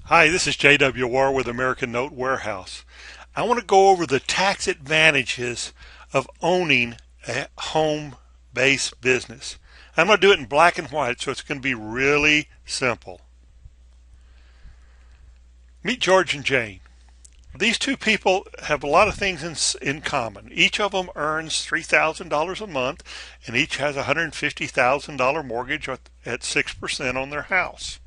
Hi, this is J.W. Warr with American Note Warehouse. I want to go over the tax advantages of owning a home-based business. I'm going to do it in black and white, so it's going to be really simple. Meet George and Jane. These two people have a lot of things in common. Each of them earns $3,000 a month, and each has a $150,000 mortgage at 6% on their house.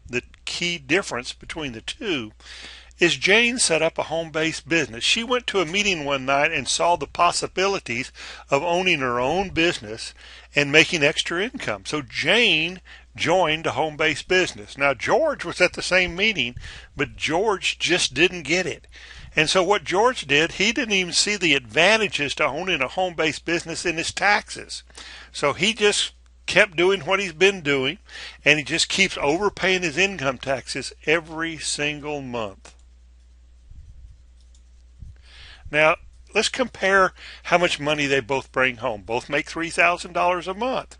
The key difference between the two is Jane set up a home-based business. She went to a meeting one night and saw the possibilities of owning her own business and making extra income. So Jane joined a home-based business. Now George was at the same meeting, but George just didn't get it. And so what George did, he didn't even see the advantages to owning a home-based business in his taxes. So he just kept doing what he's been doing, and he just keeps overpaying his income taxes every single month. Now, let's compare how much money they both bring home. Both make $3,000 a month.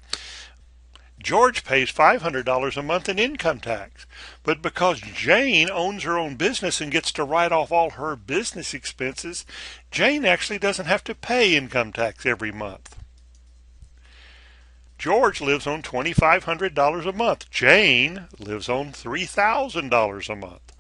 George pays $500 a month in income tax, but because Jane owns her own business and gets to write off all her business expenses, Jane actually doesn't have to pay income tax every month. George lives on $2,500 a month. Jane lives on $3,000 a month.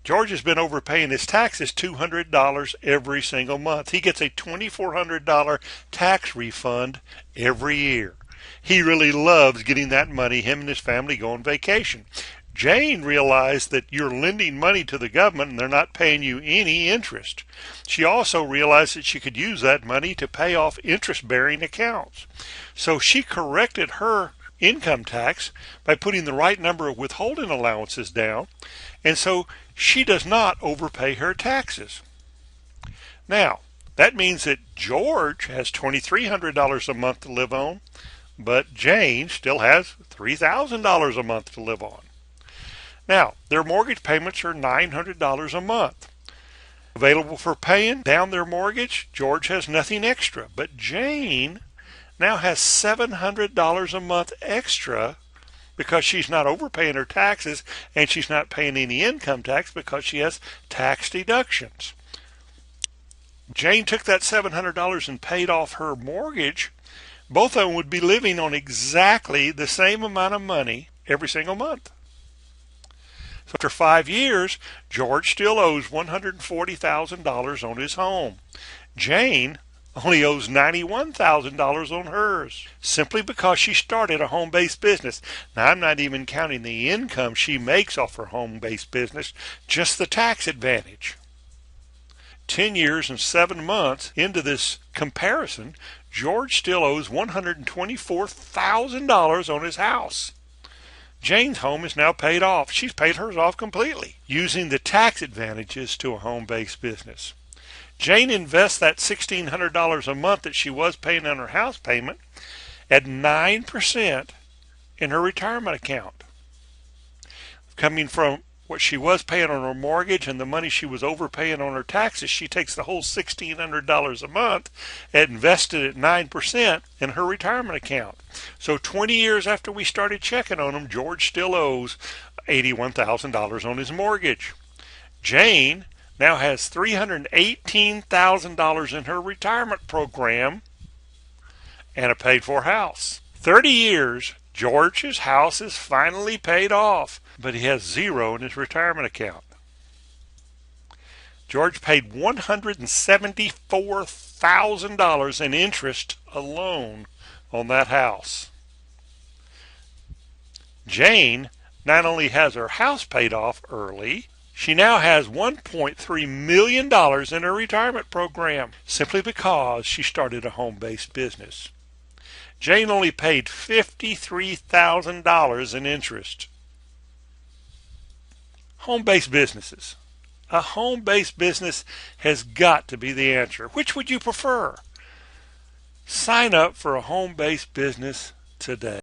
George has been overpaying his taxes $200 every single month. He gets a $2,400 tax refund every year. He really loves getting that money. Him and his family go on vacation. Jane realized that you're lending money to the government and they're not paying you any interest. She also realized that she could use that money to pay off interest-bearing accounts. So she corrected her income tax by putting the right number of withholding allowances down, and so she does not overpay her taxes. Now, that means that George has $2,300 a month to live on, but Jane still has $3,000 a month to live on. Now, their mortgage payments are $900 a month. Available for paying down their mortgage, George has nothing extra, but Jane now has $700 a month extra because she's not overpaying her taxes and she's not paying any income tax because she has tax deductions. Jane took that $700 and paid off her mortgage. Both of them would be living on exactly the same amount of money every single month. So after 5 years, George still owes $140,000 on his home. Jane only owes $91,000 on hers, simply because she started a home-based business. Now, I'm not even counting the income she makes off her home-based business, just the tax advantage. 10 years and 7 months into this comparison, George still owes $124,000 on his house. Jane's home is now paid off. She's paid hers off completely, using the tax advantages to a home-based business. Jane invests that $1,600 a month that she was paying on her house payment at 9% in her retirement account. Coming from what she was paying on her mortgage and the money she was overpaying on her taxes, she takes the whole $1,600 a month and invested at 9% in her retirement account. So 20 years after we started checking on him, George still owes $81,000 on his mortgage. Jane now has $318,000 in her retirement program and a paid-for house. 30 years, George's house is finally paid off, but he has zero in his retirement account. George paid $174,000 in interest alone on that house. Jane not only has her house paid off early, she now has $1.3 million in her retirement program simply because she started a home-based business. Jane only paid $53,000 in interest. Home-based businesses. A home-based business has got to be the answer. Which would you prefer? Sign up for a home-based business today.